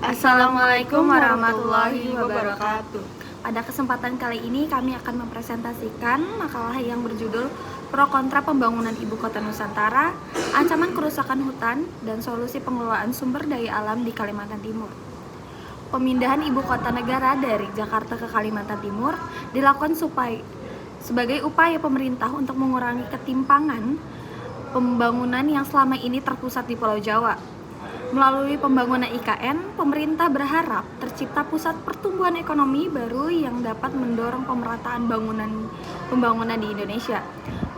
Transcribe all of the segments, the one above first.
Assalamualaikum warahmatullahi wabarakatuh. Pada kesempatan kali ini kami akan mempresentasikan makalah yang berjudul Pro Kontra Pembangunan Ibu Kota Nusantara, Ancaman Kerusakan Hutan, dan Solusi Pengelolaan Sumber Daya Alam di Kalimantan Timur. Pemindahan ibu kota negara dari Jakarta ke Kalimantan Timur dilakukan sebagai upaya pemerintah untuk mengurangi ketimpangan pembangunan yang selama ini terpusat di Pulau Jawa. Melalui pembangunan IKN, pemerintah berharap tercipta pusat pertumbuhan ekonomi baru yang dapat mendorong pemerataan pembangunan di Indonesia.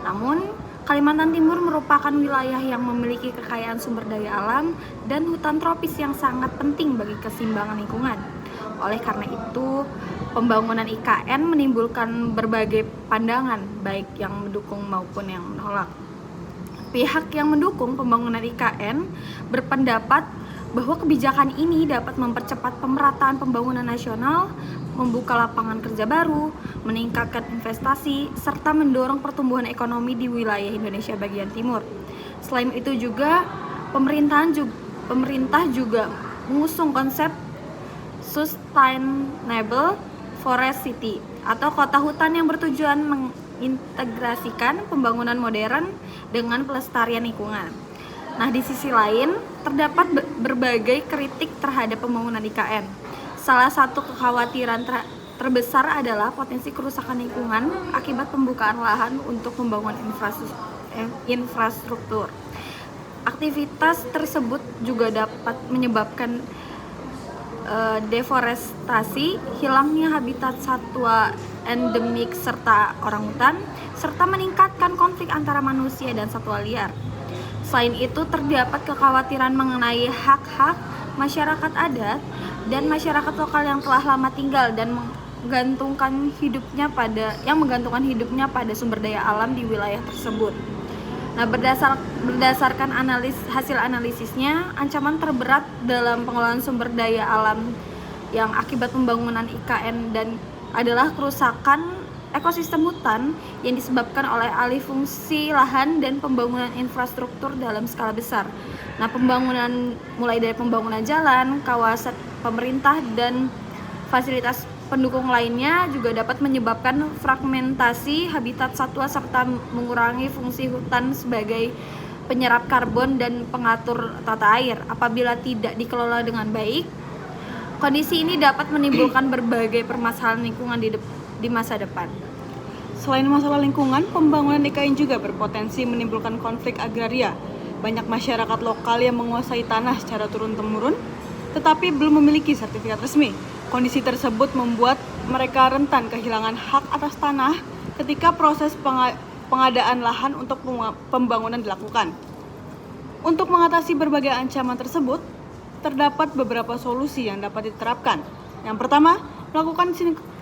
Namun, Kalimantan Timur merupakan wilayah yang memiliki kekayaan sumber daya alam dan hutan tropis yang sangat penting bagi keseimbangan lingkungan. Oleh karena itu, pembangunan IKN menimbulkan berbagai pandangan, baik yang mendukung maupun yang menolak. Pihak yang mendukung pembangunan IKN berpendapat bahwa kebijakan ini dapat mempercepat pemerataan pembangunan nasional, membuka lapangan kerja baru, meningkatkan investasi, serta mendorong pertumbuhan ekonomi di wilayah Indonesia bagian timur. Selain itu juga, pemerintah juga mengusung konsep Sustainable Forest City atau kota hutan yang bertujuan mengintegrasikan pembangunan modern dengan pelestarian lingkungan. Nah, di sisi lain, terdapat berbagai kritik terhadap pembangunan IKN. Salah satu kekhawatiran terbesar adalah potensi kerusakan lingkungan akibat pembukaan lahan untuk pembangunan infrastruktur. Aktivitas tersebut juga dapat menyebabkan deforestasi, hilangnya habitat satwa endemik serta orangutan, serta meningkatkan konflik antara manusia dan satwa liar. Selain itu, terdapat kekhawatiran mengenai hak-hak masyarakat adat dan masyarakat lokal yang telah lama tinggal dan menggantungkan hidupnya pada sumber daya alam di wilayah tersebut. Nah, berdasarkan hasil analisisnya, ancaman terberat dalam pengelolaan sumber daya alam yang akibat pembangunan IKN dan adalah kerusakan ekosistem hutan yang disebabkan oleh alih fungsi lahan dan pembangunan infrastruktur dalam skala besar. Nah, mulai dari pembangunan jalan, kawasan pemerintah, dan fasilitas pendukung lainnya juga dapat menyebabkan fragmentasi habitat satwa serta mengurangi fungsi hutan sebagai penyerap karbon dan pengatur tata air. Apabila tidak dikelola dengan baik, kondisi ini dapat menimbulkan berbagai permasalahan lingkungan di masa depan. Selain masalah lingkungan, pembangunan IKN juga berpotensi menimbulkan konflik agraria. Banyak masyarakat lokal yang menguasai tanah secara turun-temurun, tetapi belum memiliki sertifikat resmi. Kondisi tersebut membuat mereka rentan kehilangan hak atas tanah ketika proses pengadaan lahan untuk pembangunan dilakukan. Untuk mengatasi berbagai ancaman tersebut, terdapat beberapa solusi yang dapat diterapkan. Yang pertama, melakukan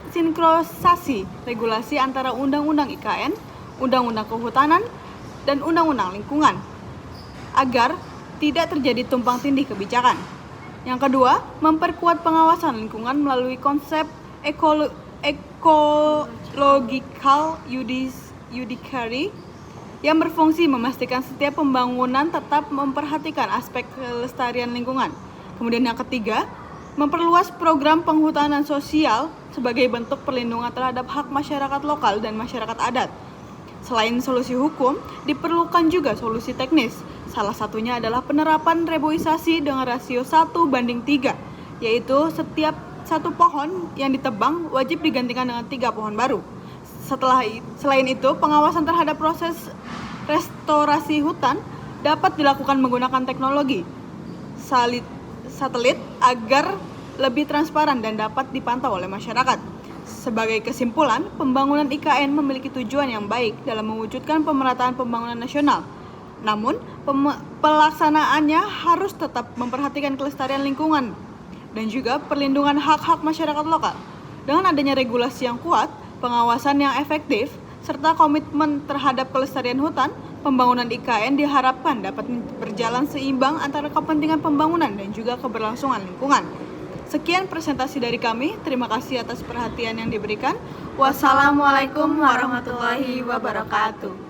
sinkronisasi regulasi antara Undang-Undang IKN, Undang-Undang Kehutanan, dan Undang-Undang Lingkungan agar tidak terjadi tumpang tindih kebijakan. Yang kedua, memperkuat pengawasan lingkungan melalui konsep ecological judiciary yang berfungsi memastikan setiap pembangunan tetap memperhatikan aspek kelestarian lingkungan. Kemudian yang ketiga, memperluas program penghutanan sosial sebagai bentuk perlindungan terhadap hak masyarakat lokal dan masyarakat adat. Selain solusi hukum, diperlukan juga solusi teknis. Salah satunya adalah penerapan reboisasi dengan rasio 1:3, yaitu setiap satu pohon yang ditebang wajib digantikan dengan 3 pohon baru. Selain itu, pengawasan terhadap proses restorasi hutan dapat dilakukan menggunakan teknologi satelit agar lebih transparan dan dapat dipantau oleh masyarakat. Sebagai kesimpulan, pembangunan IKN memiliki tujuan yang baik dalam mewujudkan pemerataan pembangunan nasional. Namun, pelaksanaannya harus tetap memperhatikan kelestarian lingkungan dan juga perlindungan hak-hak masyarakat lokal. Dengan adanya regulasi yang kuat, pengawasan yang efektif, serta komitmen terhadap kelestarian hutan, pembangunan IKN diharapkan dapat berjalan seimbang antara kepentingan pembangunan dan juga keberlangsungan lingkungan. Sekian presentasi dari kami. Terima kasih atas perhatian yang diberikan. Wassalamualaikum warahmatullahi wabarakatuh.